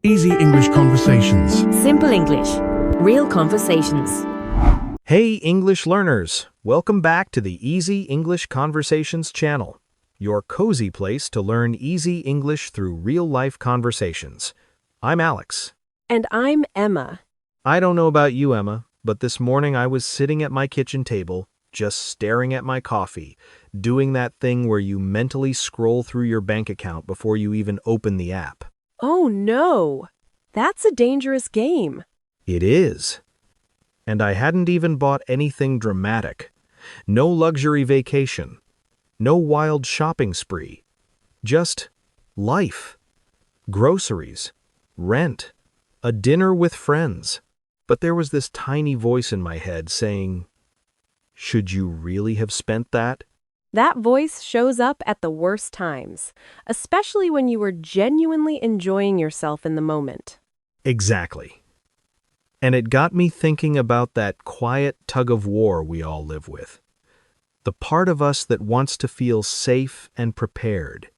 Easy English Conversations. Simple English. Real conversations. Hey English learners, welcome back to the Easy English Conversations channel, your cozy place to learn easy English through real-life conversations. I'm Alex. And I'm Emma. I don't know about you, Emma, but this morning I was sitting at my kitchen table, just staring at my coffee, doing that thing where you mentally scroll through your bank account before you even open the app. Oh no! That's a dangerous game. It is. And I hadn't even bought anything dramatic. No luxury vacation. No wild shopping spree. Just life. Groceries. Rent. A dinner with friends. But there was this tiny voice in my head saying, "Should you really have spent that?" That voice shows up at the worst times, especially when you were genuinely enjoying yourself in the moment. Exactly. And it got me thinking about that quiet tug of war we all live with. The part of us that wants to feel safe and prepared,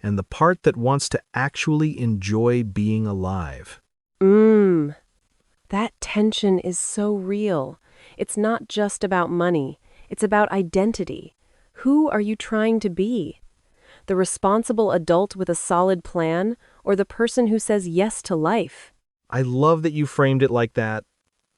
and the part that wants to actually enjoy being alive. That tension is so real. It's not just about money. It's about identity. Who are you trying to be? The responsible adult with a solid plan, or the person who says yes to life? I love that you framed it like that,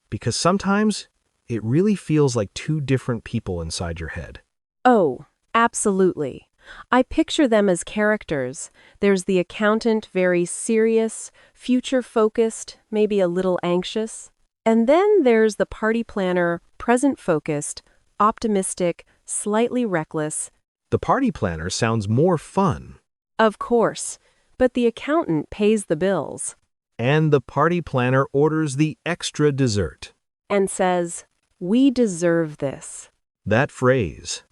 because sometimes it really feels like two different people inside your head. Oh, absolutely. I picture them as characters. There's the accountant, very serious, future-focused, maybe a little anxious. And then there's the party planner, present-focused, optimistic, slightly reckless. The party planner sounds more fun. Of course, but the accountant pays the bills. And the party planner orders the extra dessert. And says, "We deserve this." That phrase,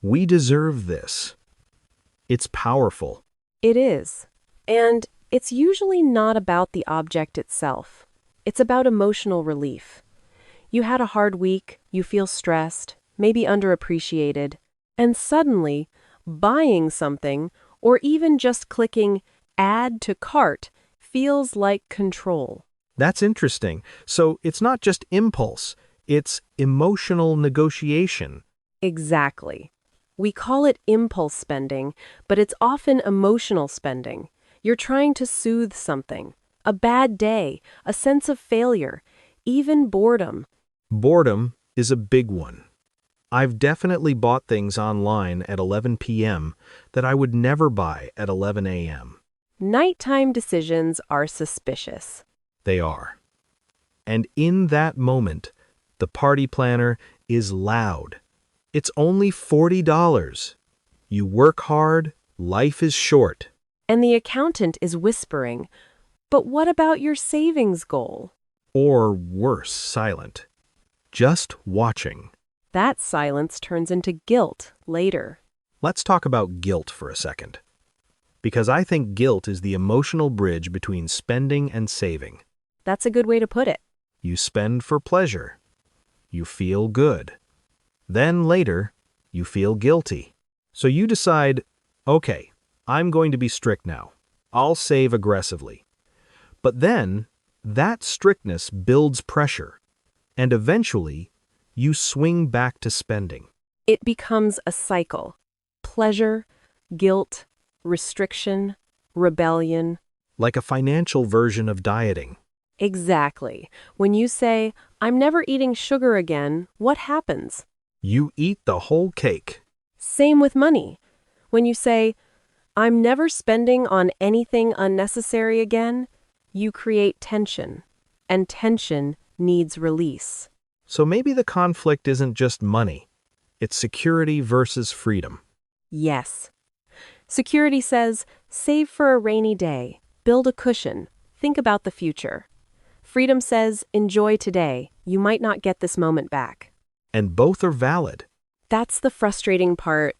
"we deserve this," it's powerful. It is. And it's usually not about the object itself. It's about emotional relief. You had a hard week, you feel stressed, maybe underappreciated, and suddenly, buying something, or even just clicking Add to Cart, feels like control. That's interesting. So it's not just impulse, it's emotional negotiation. Exactly. We call it impulse spending, but it's often emotional spending. You're trying to soothe something, a bad day, a sense of failure, even boredom. Boredom is a big one. I've definitely bought things online at 11 p.m. that I would never buy at 11 a.m. Nighttime decisions are suspicious. They are. And in that moment, the party planner is loud. It's only $40. You work hard, life is short. And the accountant is whispering, "But what about your savings goal?" Or worse, silent. Just watching. That silence turns into guilt later. Let's talk about guilt for a second. Because I think guilt is the emotional bridge between spending and saving. That's a good way to put it. You spend for pleasure. You feel good. Then later, you feel guilty. So you decide, okay, I'm going to be strict now. I'll save aggressively. But then, that strictness builds pressure. And eventually, you swing back to spending. It becomes a cycle. Pleasure, guilt, restriction, rebellion. Like a financial version of dieting. Exactly. When you say, "I'm never eating sugar again," what happens? You eat the whole cake. Same with money. When you say, "I'm never spending on anything unnecessary again," you create tension. And tension needs release. So maybe the conflict isn't just money. It's security versus freedom. Yes. Security says, save for a rainy day, build a cushion, think about the future. Freedom says, enjoy today, you might not get this moment back. And both are valid. That's the frustrating part.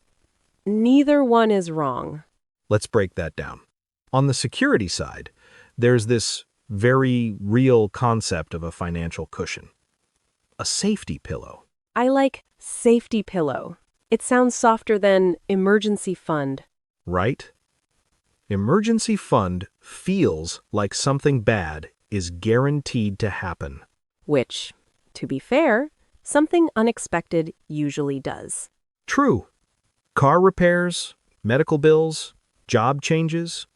Neither one is wrong. Let's break that down. On the security side, there's this very real concept of a financial cushion. A safety pillow. I like safety pillow. It sounds softer than emergency fund. Right? Emergency fund feels like something bad is guaranteed to happen. Which, to be fair, something unexpected usually does. True. Car repairs, medical bills, job changes.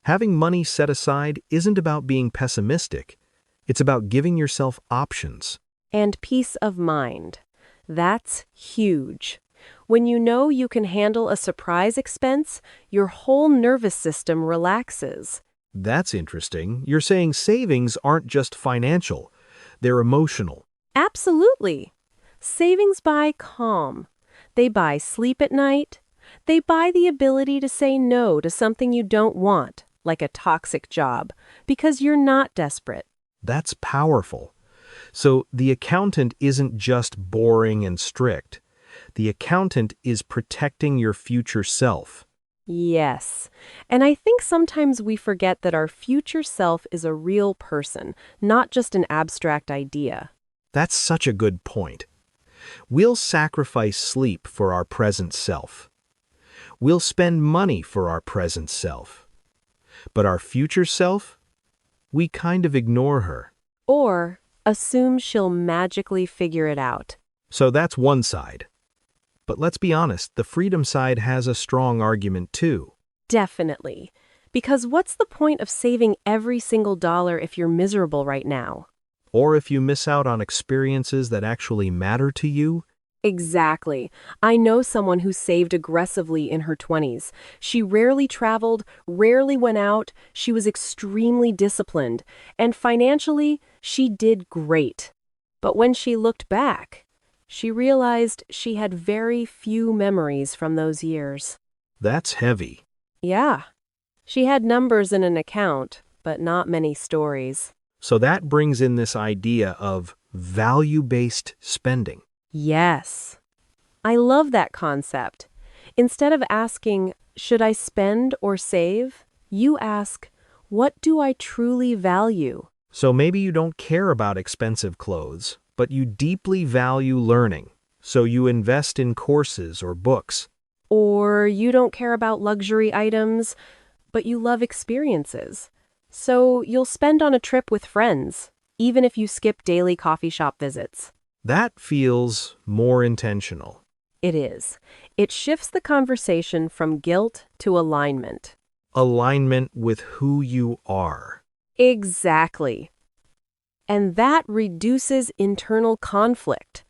Having money set aside isn't about being pessimistic. It's about giving yourself options. And peace of mind. That's huge. When you know you can handle a surprise expense, your whole nervous system relaxes. That's interesting. You're saying savings aren't just financial, they're emotional. Absolutely. Savings buy calm. They buy sleep at night. They buy the ability to say no to something you don't want, like a toxic job, because you're not desperate. That's powerful. So the accountant isn't just boring and strict. The accountant is protecting your future self. Yes. And I think sometimes we forget that our future self is a real person, not just an abstract idea. That's such a good point. We'll sacrifice sleep for our present self. We'll spend money for our present self. But our future self? We kind of ignore her. Or assume she'll magically figure it out. So that's one side. But let's be honest, the freedom side has a strong argument too. Definitely. Because what's the point of saving every single dollar if you're miserable right now? Or if you miss out on experiences that actually matter to you. Exactly. I know someone who saved aggressively in her 20s. She rarely traveled, rarely went out, she was extremely disciplined, and financially, she did great. But when she looked back, she realized she had very few memories from those years. That's heavy. Yeah. She had numbers in an account, but not many stories. So that brings in this idea of value-based spending. Yes. I love that concept. Instead of asking, should I spend or save? You ask, what do I truly value? So maybe you don't care about expensive clothes, but you deeply value learning. So you invest in courses or books. Or you don't care about luxury items, but you love experiences. So you'll spend on a trip with friends, even if you skip daily coffee shop visits. That feels more intentional. It is. It shifts the conversation from guilt to alignment. Alignment with who you are. Exactly. And that reduces internal conflict.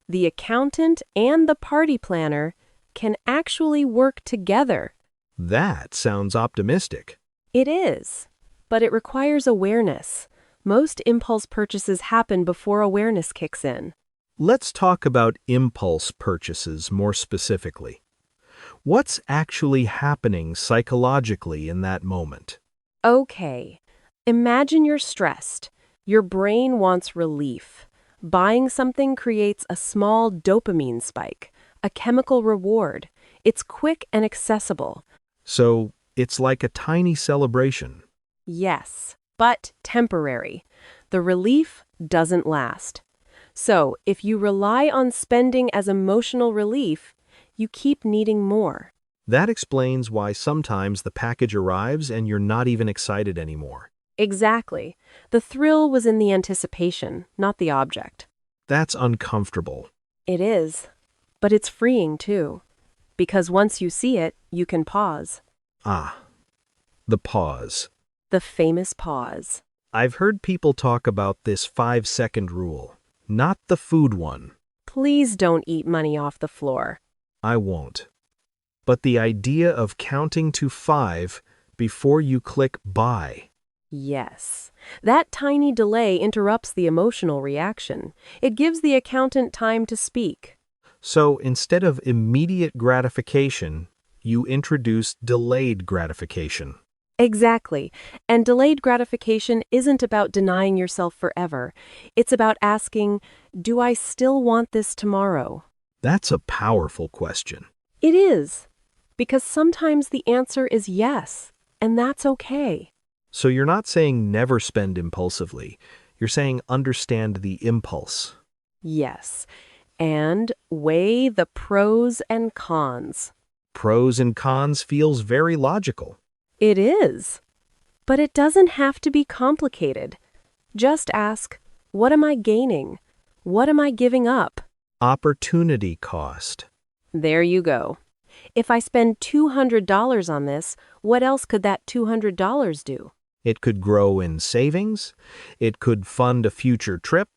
The accountant and the party planner can actually work together. That sounds optimistic. It is, but it requires awareness. Most impulse purchases happen before awareness kicks in. Let's talk about impulse purchases more specifically. What's actually happening psychologically in that moment? Okay, imagine you're stressed. Your brain wants relief. Buying something creates a small dopamine spike, a chemical reward. It's quick and accessible. So it's like a tiny celebration. Yes, but temporary. The relief doesn't last. So, if you rely on spending as emotional relief, you keep needing more. That explains why sometimes the package arrives and you're not even excited anymore. Exactly. The thrill was in the anticipation, not the object. That's uncomfortable. It is. But it's freeing, too. Because once you see it, you can pause. Ah, the pause. The famous pause. I've heard people talk about this 5-second rule, not the food one. Please don't eat money off the floor. I won't. But the idea of counting to 5 before you click buy. Yes. That tiny delay interrupts the emotional reaction. It gives the accountant time to speak. So instead of immediate gratification, you introduce delayed gratification. Exactly. And delayed gratification isn't about denying yourself forever. It's about asking, do I still want this tomorrow? That's a powerful question. It is. Because sometimes the answer is yes, and that's okay. So you're not saying never spend impulsively. You're saying understand the impulse. Yes. And weigh the pros and cons. Pros and cons feels very logical. It is. But it doesn't have to be complicated. Just ask, what am I gaining? What am I giving up? Opportunity cost. There you go. If I spend $200 on this, what else could that $200 do? It could grow in savings. It could fund a future trip.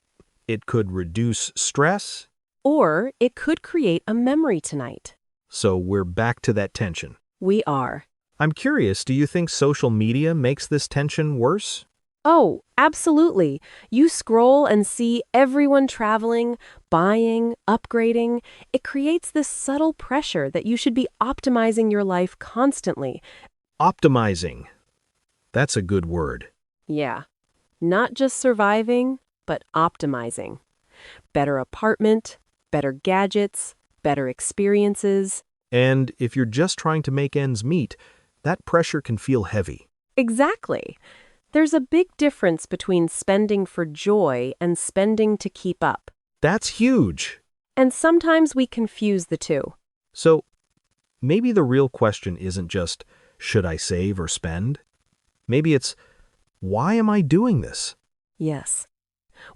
It could reduce stress. Or it could create a memory tonight. So we're back to that tension. We are. I'm curious, do you think social media makes this tension worse? Oh, absolutely. You scroll and see everyone traveling, buying, upgrading. It creates this subtle pressure that you should be optimizing your life constantly. Optimizing. That's a good word. Yeah. Not just surviving, but optimizing. Better apartment, better gadgets, better experiences. And if you're just trying to make ends meet, that pressure can feel heavy. Exactly. There's a big difference between spending for joy and spending to keep up. That's huge. And sometimes we confuse the two. So maybe the real question isn't just, should I save or spend? Maybe it's, why am I doing this? Yes.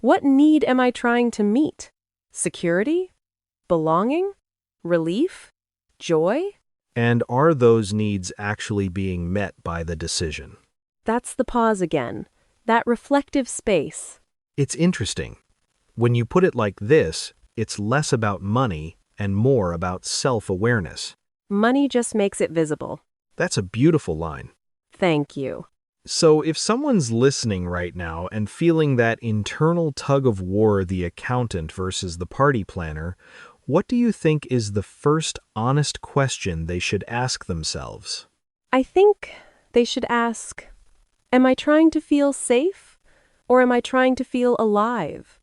What need am I trying to meet? Security? Belonging? Relief? Joy? And are those needs actually being met by the decision? That's the pause again. That reflective space. It's interesting. When you put it like this, it's less about money and more about self-awareness. Money just makes it visible. That's a beautiful line. Thank you. So if someone's listening right now and feeling that internal tug of war, the accountant versus the party planner, what do you think is the first honest question they should ask themselves? I think they should ask, am I trying to feel safe or am I trying to feel alive?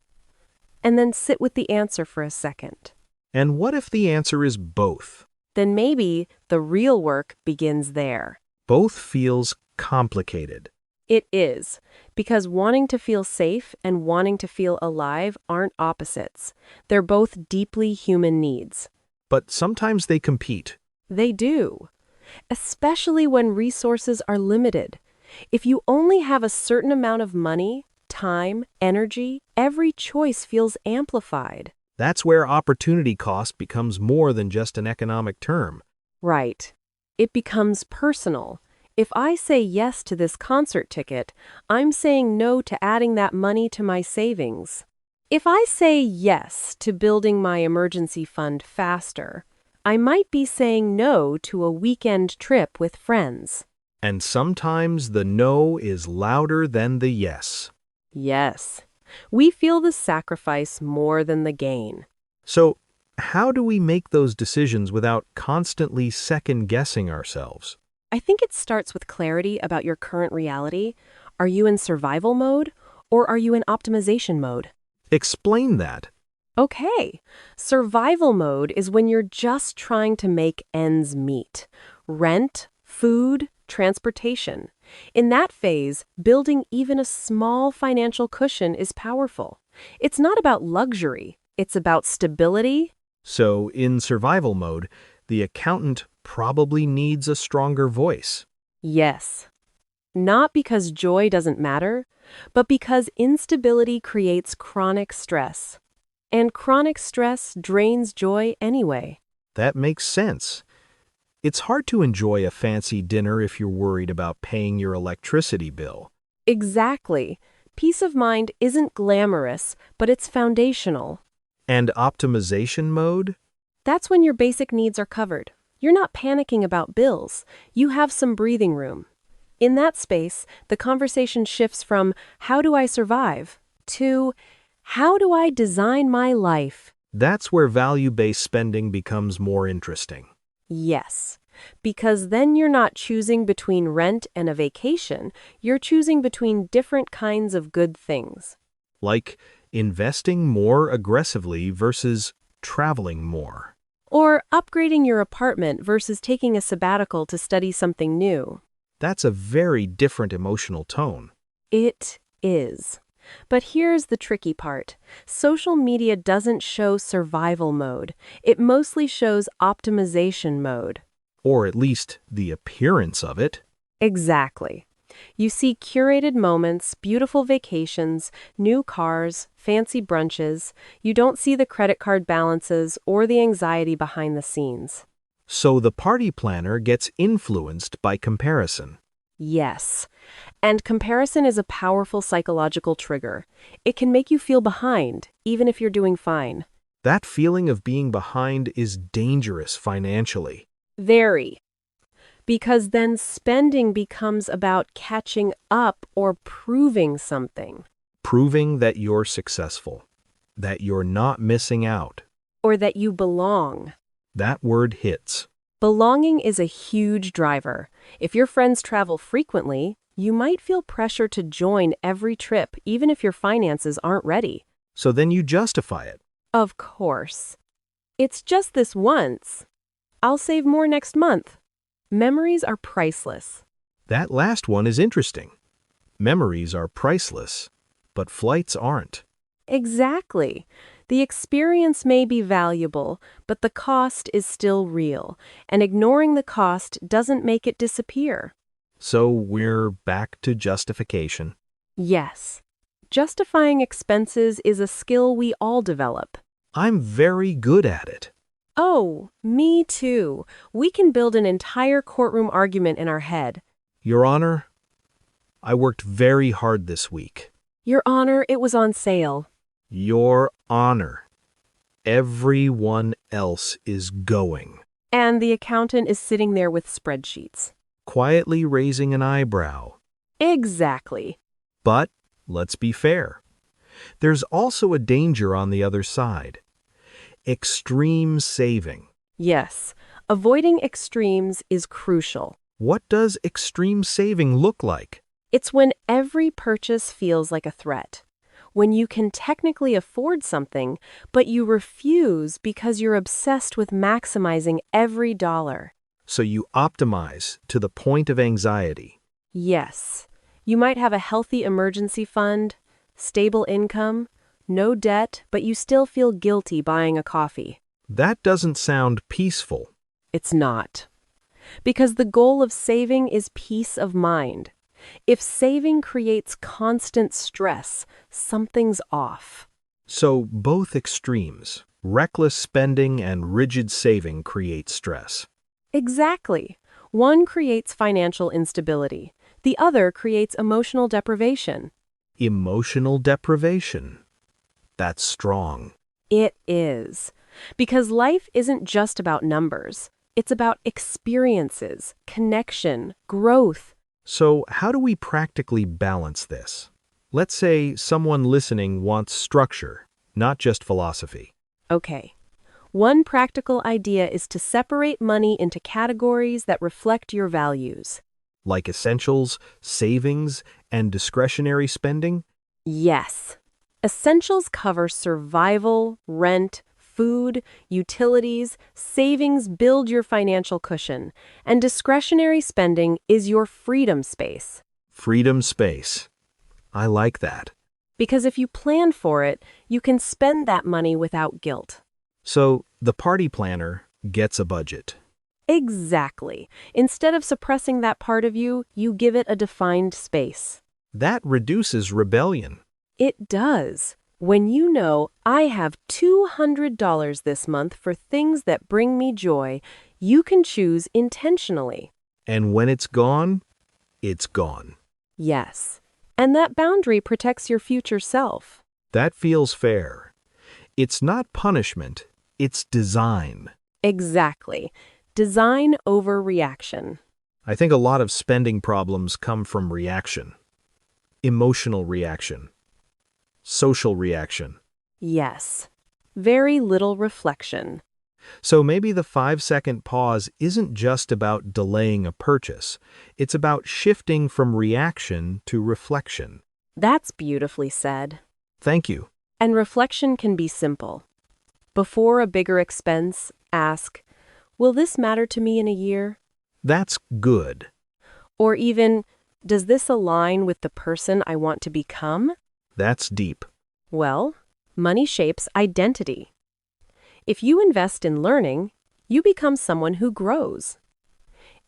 And then sit with the answer for a second. And what if the answer is both? Then maybe the real work begins there. Both feels complicated. It is, because wanting to feel safe and wanting to feel alive aren't opposites. They're both deeply human needs. But sometimes they compete. They do, especially when resources are limited. If you only have a certain amount of money, time, energy, every choice feels amplified. That's where opportunity cost becomes more than just an economic term. Right. It becomes personal. If I say yes to this concert ticket, I'm saying no to adding that money to my savings. If I say yes to building my emergency fund faster, I might be saying no to a weekend trip with friends. And sometimes the no is louder than the yes. Yes, we feel the sacrifice more than the gain. So, how do we make those decisions without constantly second-guessing ourselves? I think it starts with clarity about your current reality. Are you in survival mode or are you in optimization mode? Explain that. Okay, survival mode is when you're just trying to make ends meet. Rent, food, transportation. In that phase, building even a small financial cushion is powerful. It's not about luxury, it's about stability. So, in survival mode, the accountant probably needs a stronger voice. Yes. Not because joy doesn't matter, but because instability creates chronic stress. And chronic stress drains joy anyway. That makes sense. It's hard to enjoy a fancy dinner if you're worried about paying your electricity bill. Exactly. Peace of mind isn't glamorous, but it's foundational. And optimization mode? That's when your basic needs are covered. You're not panicking about bills. You have some breathing room. In that space, the conversation shifts from how do I survive to how do I design my life? That's where value-based spending becomes more interesting. Yes, because then you're not choosing between rent and a vacation. You're choosing between different kinds of good things. Like investing more aggressively versus traveling more. Or upgrading your apartment versus taking a sabbatical to study something new. That's a very different emotional tone. It is. But here's the tricky part. Social media doesn't show survival mode. It mostly shows optimization mode. Or at least the appearance of it. Exactly. You see curated moments, beautiful vacations, new cars, fancy brunches. You don't see the credit card balances or the anxiety behind the scenes. So the party planner gets influenced by comparison. Yes. And comparison is a powerful psychological trigger. It can make you feel behind, even if you're doing fine. That feeling of being behind is dangerous financially. Very. Because then spending becomes about catching up or proving something, Proving that you're successful, that you're not missing out. or that you belong. That word hits. Belonging is a huge driver. If your friends travel frequently, you might feel pressure to join every trip, even if your finances aren't ready. So then you justify it. Of course. It's just this once. I'll save more next month. Memories are priceless. That last one is interesting. Memories are priceless, but flights aren't. Exactly. The experience may be valuable, but the cost is still real, and ignoring the cost doesn't make it disappear. So we're back to justification. Yes. Justifying expenses is a skill we all develop. I'm very good at it. Oh, me too. We can build an entire courtroom argument in our head. Your Honor, I worked very hard this week. Your Honor, it was on sale. Your Honor, everyone else is going. And the accountant is sitting there with spreadsheets. Quietly raising an eyebrow. Exactly. But let's be fair. There's also a danger on the other side. Extreme saving. Yes, avoiding extremes is crucial. What does extreme saving look like? It's when every purchase feels like a threat. When you can technically afford something, but you refuse because you're obsessed with maximizing every dollar. So you optimize to the point of anxiety. Yes, you might have a healthy emergency fund, stable income, no debt, but you still feel guilty buying a coffee. That doesn't sound peaceful. It's not. Because the goal of saving is peace of mind. If saving creates constant stress, something's off. So both extremes, reckless spending and rigid saving, create stress. Exactly. One creates financial instability. The other creates emotional deprivation. Emotional deprivation. That's strong. It is. Because life isn't just about numbers. It's about experiences, connection, growth. So how do we practically balance this? Let's say someone listening wants structure, not just philosophy. Okay. One practical idea is to separate money into categories that reflect your values. Like essentials, savings, and discretionary spending? Yes. Essentials cover survival, rent, food, utilities, savings build your financial cushion, and discretionary spending is your freedom space. Freedom space. I like that. Because if you plan for it, you can spend that money without guilt. So the party planner gets a budget. Exactly. Instead of suppressing that part of you, you give it a defined space. That reduces rebellion. It does. When you know, I have $200 this month for things that bring me joy, you can choose intentionally. And when it's gone, it's gone. Yes. And that boundary protects your future self. That feels fair. It's not punishment, it's design. Exactly. Design over reaction. I think a lot of spending problems come from reaction. Emotional reaction. Social reaction. Yes. Very little reflection. So maybe the 5-second pause isn't just about delaying a purchase. It's about shifting from reaction to reflection. That's beautifully said. Thank you. And reflection can be simple. Before a bigger expense, ask, will this matter to me in a year? That's good. Or even, does this align with the person I want to become? That's deep. Well, money shapes identity. If you invest in learning, you become someone who grows.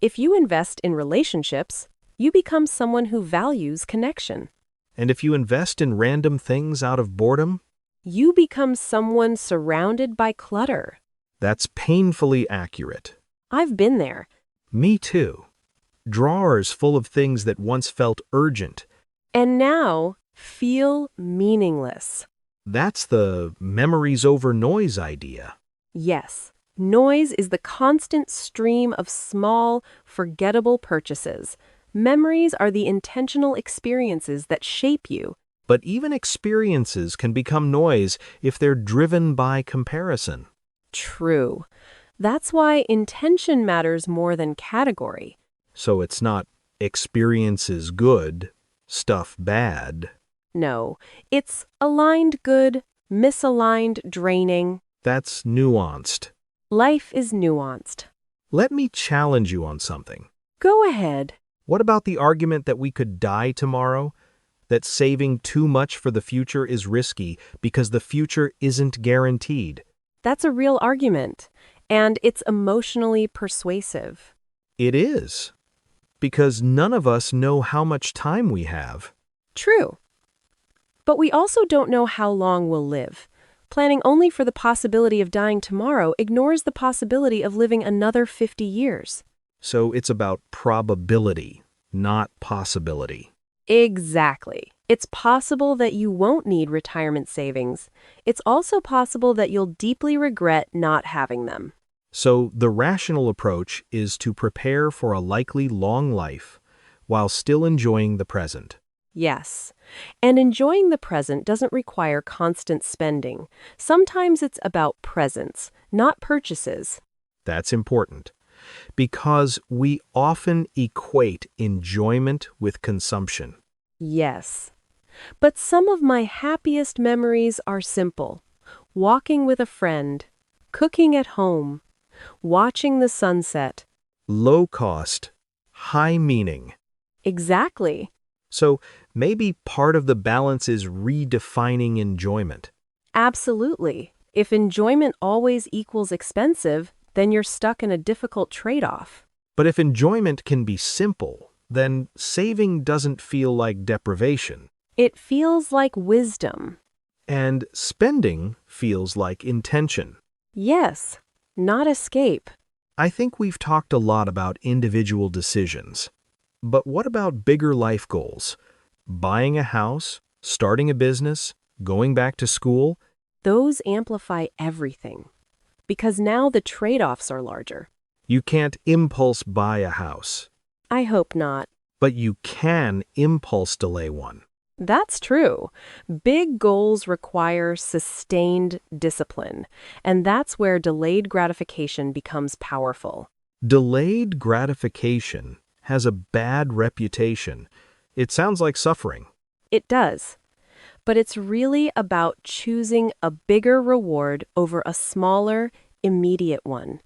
If you invest in relationships, You become someone who values connection. And if you invest in random things out of boredom, You become someone surrounded by clutter. that's painfully accurate. I've been there. Me too. Drawers full of things that once felt urgent. And now feel meaningless. That's the memories over noise idea. Yes, noise is the constant stream of small, forgettable purchases. Memories are the intentional experiences that shape you. But even experiences can become noise if they're driven by comparison. True. That's why intention matters more than category. So it's not experiences good, stuff bad. No, it's aligned good, misaligned draining. That's nuanced. Life is nuanced. Let me challenge you on something. Go ahead. What about the argument that we could die tomorrow? That saving too much for the future is risky because the future isn't guaranteed? That's a real argument, and it's emotionally persuasive. It is. Because none of us know how much time we have. True. But we also don't know how long we'll live. Planning only for the possibility of dying tomorrow ignores the possibility of living another 50 years. So it's about probability, not possibility. Exactly. It's possible that you won't need retirement savings. It's also possible that you'll deeply regret not having them. So the rational approach is to prepare for a likely long life while still enjoying the present. Yes. And enjoying the present doesn't require constant spending. Sometimes it's about presence, not purchases. That's important because we often equate enjoyment with consumption. Yes. But some of my happiest memories are simple. Walking with a friend, cooking at home, watching the sunset. Low cost, high meaning. Exactly. So maybe part of the balance is redefining enjoyment. Absolutely. If enjoyment always equals expensive, then you're stuck in a difficult trade-off. But if enjoyment can be simple, then saving doesn't feel like deprivation. It feels like wisdom. And spending feels like intention. Yes, not escape. I think we've talked a lot about individual decisions. But what about bigger life goals? Buying a house, starting a business, going back to school? Those amplify everything. Because now the trade-offs are larger. You can't impulse buy a house, I hope not. but you can impulse delay one. That's true. Big goals require sustained discipline, and that's where delayed gratification becomes powerful. Delayed gratification has a bad reputation. It sounds like suffering. It does. But it's really about choosing a bigger reward over a smaller, immediate one.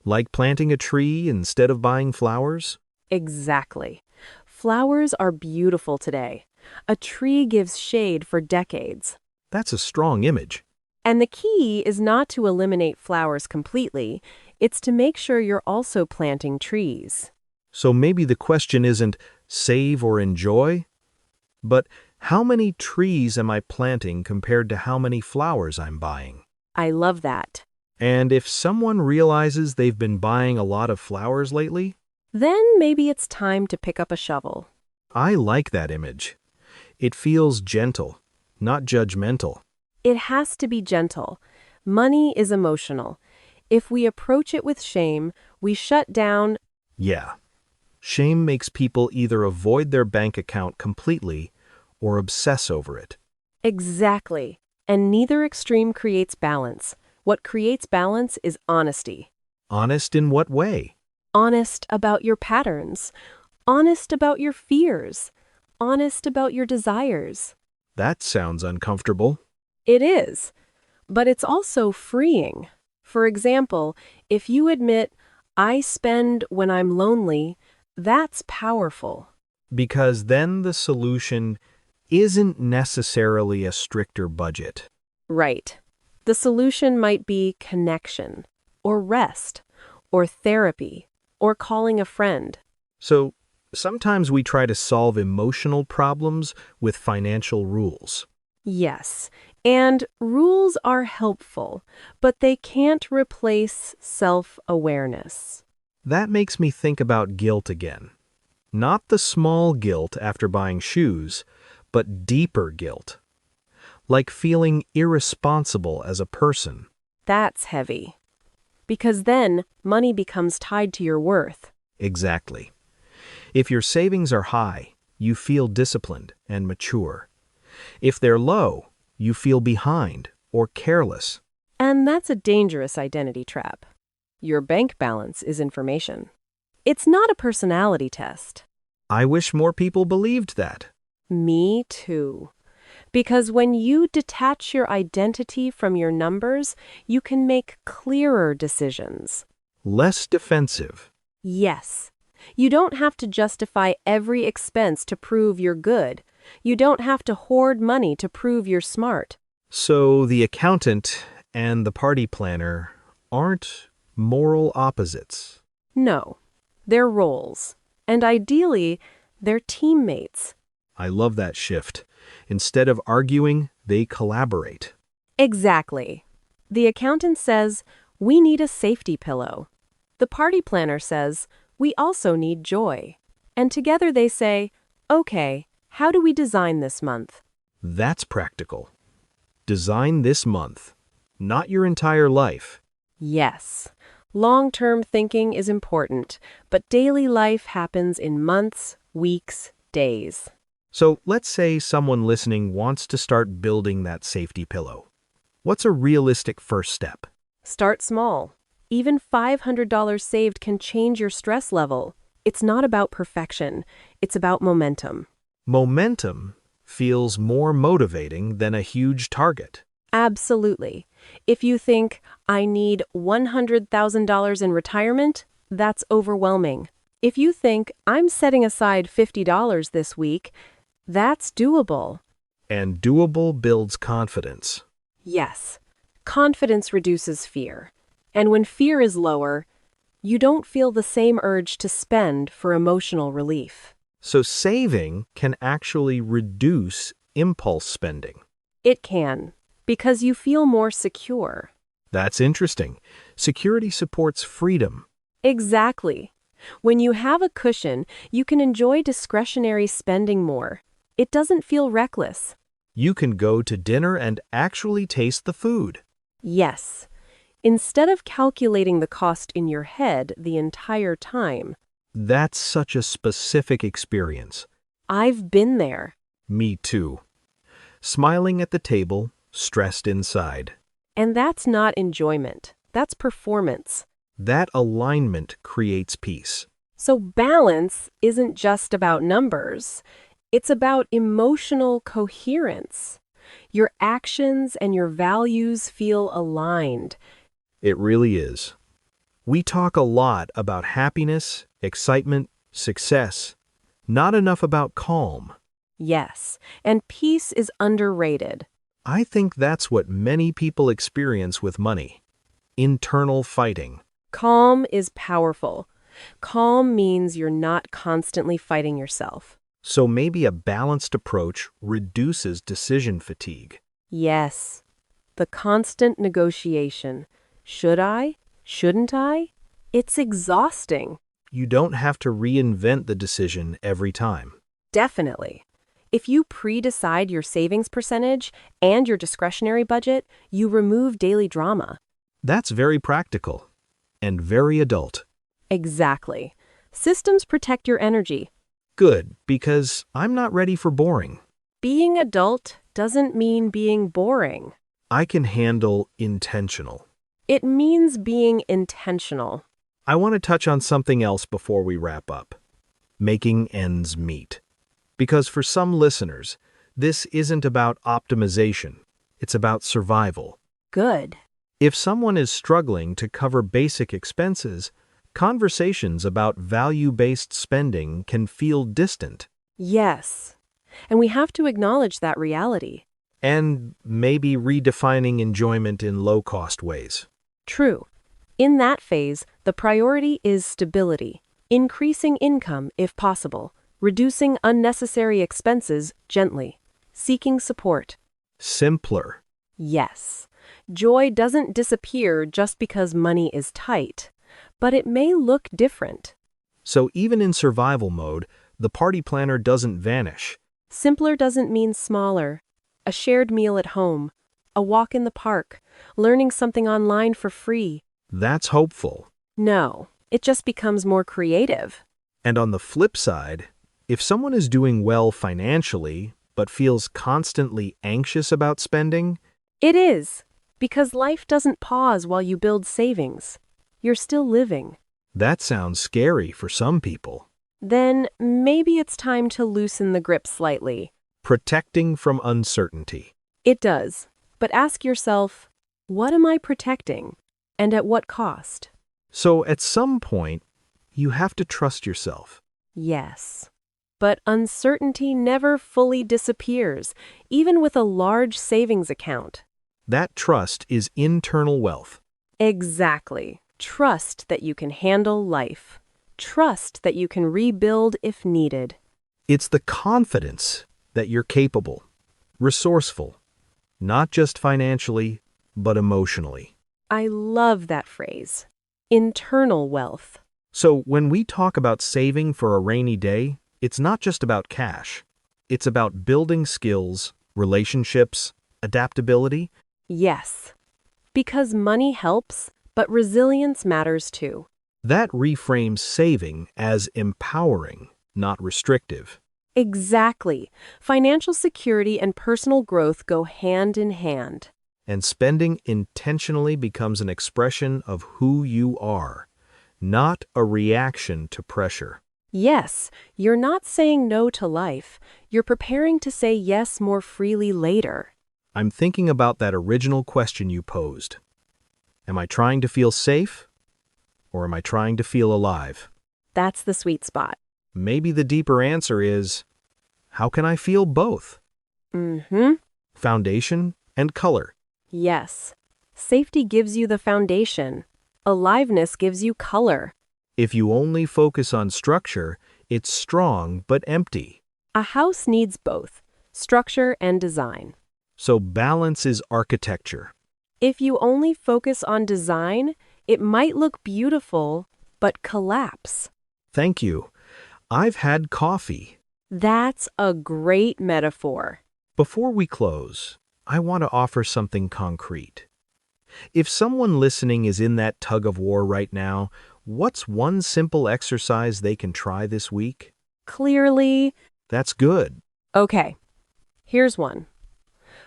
Like planting a tree instead of buying flowers? Exactly. Flowers are beautiful today. A tree gives shade for decades. That's a strong image. And the key is not to eliminate flowers completely, it's to make sure you're also planting trees. So maybe the question isn't save or enjoy, but how many trees am I planting compared to how many flowers I'm buying? I love that. And if someone realizes they've been buying a lot of flowers lately, Then maybe it's time to pick up a shovel. I like that image. It feels gentle, not judgmental. It has to be gentle. Money is emotional. If we approach it with shame, we shut down. Yeah. Shame makes people either avoid their bank account completely or obsess over it. Exactly. And neither extreme creates balance. What creates balance is honesty. Honest in what way? Honest about your patterns. Honest about your fears. Honest about your desires. That sounds uncomfortable. It is. But it's also freeing. For example, if you admit, I spend when I'm lonely, that's powerful. Because then the solution isn't necessarily a stricter budget. Right. The solution might be connection, or rest, or therapy, or calling a friend. So Sometimes we try to solve emotional problems with financial rules. Yes, and rules are helpful, but they can't replace self-awareness. That makes me think about guilt again. Not the small guilt after buying shoes, but deeper guilt. Like feeling irresponsible as a person. That's heavy. Because then money becomes tied to your worth. Exactly. If your savings are high, you feel disciplined and mature. If they're low, you feel behind or careless. And that's a dangerous identity trap. Your bank balance is information. It's not a personality test. I wish more people believed that. Me too. Because when you detach your identity from your numbers, you can make clearer decisions. Less defensive. Yes. You don't have to justify every expense to prove you're good. You don't have to hoard money to prove you're smart. So the accountant and the party planner aren't moral opposites. No. They're roles. And ideally, they're teammates. I love that shift. Instead of arguing, they collaborate. Exactly. The accountant says, we need a safety pillow. The party planner says, we also need joy. And together they say, okay, how do we design this month? That's practical. Design this month, not your entire life. Yes. Long-term thinking is important, but daily life happens in months, weeks, days. So let's say someone listening wants to start building that safety pillow. What's a realistic first step? Start small. Even $500 saved can change your stress level. It's not about perfection. It's about momentum. Momentum feels more motivating than a huge target. Absolutely. If you think, I need $100,000 in retirement, that's overwhelming. If you think, I'm setting aside $50 this week, that's doable. And doable builds confidence. Yes. Confidence reduces fear. And when fear is lower, you don't feel the same urge to spend for emotional relief. So saving can actually reduce impulse spending. It can, because you feel more secure. That's interesting. Security supports freedom. Exactly. When you have a cushion, you can enjoy discretionary spending more. It doesn't feel reckless. You can go to dinner and actually taste the food. Yes. Instead of calculating the cost in your head the entire time. That's such a specific experience. I've been there. Me too. Smiling at the table, stressed inside. And that's not enjoyment. That's performance. That alignment creates peace. So balance isn't just about numbers. It's about emotional coherence. Your actions and your values feel aligned. It really is. We talk a lot about happiness, excitement, success, not enough about calm. Yes, and peace is underrated. I think that's what many people experience with money. Internal fighting. Calm is powerful. Calm means you're not constantly fighting yourself. So maybe a balanced approach reduces decision fatigue. Yes, the constant negotiation. Should I? Shouldn't I? It's exhausting. You don't have to reinvent the decision every time. Definitely. If you pre-decide your savings percentage and your discretionary budget, you remove daily drama. That's very practical and very adult. Exactly. Systems protect your energy. Good, because I'm not ready for boring. Being adult doesn't mean being boring. I can handle intentional. It means being intentional. I want to touch on something else before we wrap up. Making ends meet. Because for some listeners, this isn't about optimization. It's about survival. Good. If someone is struggling to cover basic expenses, conversations about value-based spending can feel distant. Yes. And we have to acknowledge that reality. And maybe redefining enjoyment in low-cost ways. True. In that phase, the priority is stability, Increasing income if possible, reducing unnecessary expenses gently, seeking support. Simpler. Yes, joy doesn't disappear just because money is tight, but it may look different. So even in survival mode, the party planner doesn't vanish. Simpler doesn't mean smaller. A shared meal at home, a walk in the park, learning something online for free. That's hopeful. No, it just becomes more creative. And on the flip side, if someone is doing well financially, but feels constantly anxious about spending, It is, because life doesn't pause while you build savings. You're still living. that sounds scary for some people. Then maybe it's time to loosen the grip slightly. Protecting from uncertainty. It does, but ask yourself, what am I protecting? And at what cost? So at some point, you have to trust yourself. Yes. But uncertainty never fully disappears, even with a large savings account. That trust is internal wealth. Exactly. Trust that you can handle life. Trust that you can rebuild if needed. It's the confidence that you're capable, resourceful, not just financially, but emotionally. I love that phrase. Internal wealth. So when we talk about saving for a rainy day, it's not just about cash. It's about building skills, relationships, adaptability. Yes. Because money helps, but resilience matters too. That reframes saving as empowering, not restrictive. Exactly. Financial security and personal growth go hand in hand. And spending intentionally becomes an expression of who you are, not a reaction to pressure. Yes, you're not saying no to life. You're preparing to say yes more freely later. I'm thinking about that original question you posed. Am I trying to feel safe? Or am I trying to feel alive? That's the sweet spot. Maybe the deeper answer is, how can I feel both? Foundation and color. Yes. Safety gives you the foundation. Aliveness gives you color. If you only focus on structure, it's strong but empty. A house needs both, structure and design. So balance is architecture. If you only focus on design, it might look beautiful, but collapse. Thank you. I've had coffee. That's a great metaphor. Before we close, I want to offer something concrete. If someone listening is in that tug of war right now, what's one simple exercise they can try this week? Clearly, That's good. okay, here's one.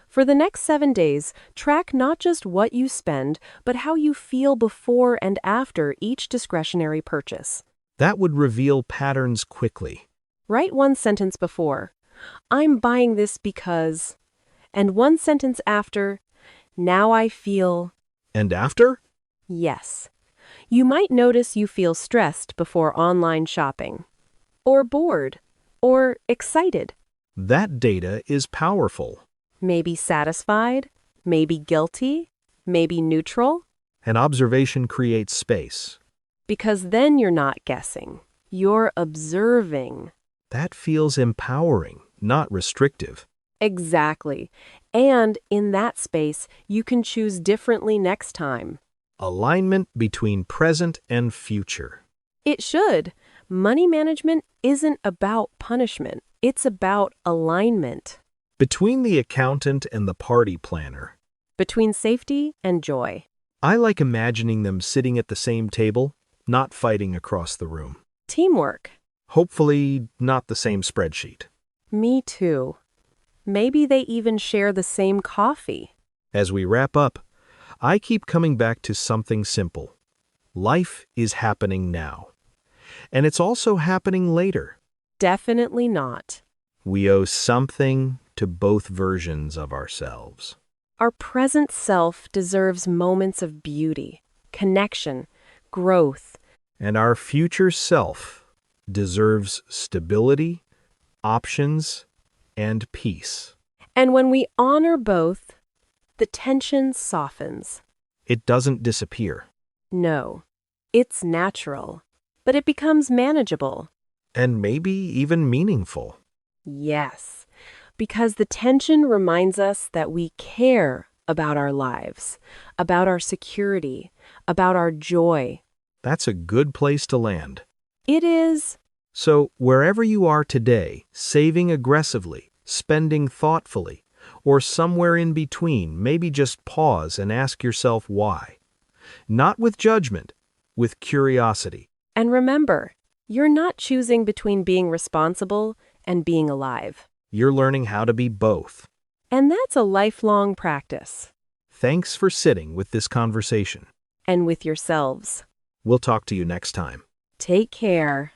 For the next 7 days, track not just what you spend, but how you feel before and after each discretionary purchase. That would reveal patterns quickly. Write one sentence before, I'm buying this because, and one sentence after, now I feel, And after? yes. You might notice you feel stressed before online shopping, or bored, or excited, That data is powerful. maybe satisfied, maybe guilty, maybe neutral, An observation creates space. because then you're not guessing, you're observing. That feels empowering, not restrictive. Exactly. And in that space, you can choose differently next time. Alignment between present and future. It should. Money management isn't about punishment. It's about alignment. Between the accountant and the party planner, Between safety and joy. I like imagining them sitting at the same table, not fighting across the room. Teamwork. Hopefully, not the same spreadsheet. Me too. Maybe they even share the same coffee. As we wrap up, I keep coming back to something simple. Life is happening now. And it's also happening later. Definitely not. We owe something to both versions of ourselves. Our present self deserves moments of beauty, connection, growth. And our future self deserves stability, options, and peace. And when we honor both, the tension softens. It doesn't disappear. No, it's natural. but it becomes manageable. And maybe even meaningful. Yes, because the tension reminds us that we care about our lives, about our security, about our joy. That's a good place to land. It is. So, wherever you are today, saving aggressively, spending thoughtfully, or somewhere in between, maybe just pause and ask yourself why. Not with judgment, with curiosity. And remember, you're not choosing between being responsible and being alive. You're learning how to be both. And that's a lifelong practice. Thanks for sitting with this conversation. And with yourselves. We'll talk to you next time. Take care.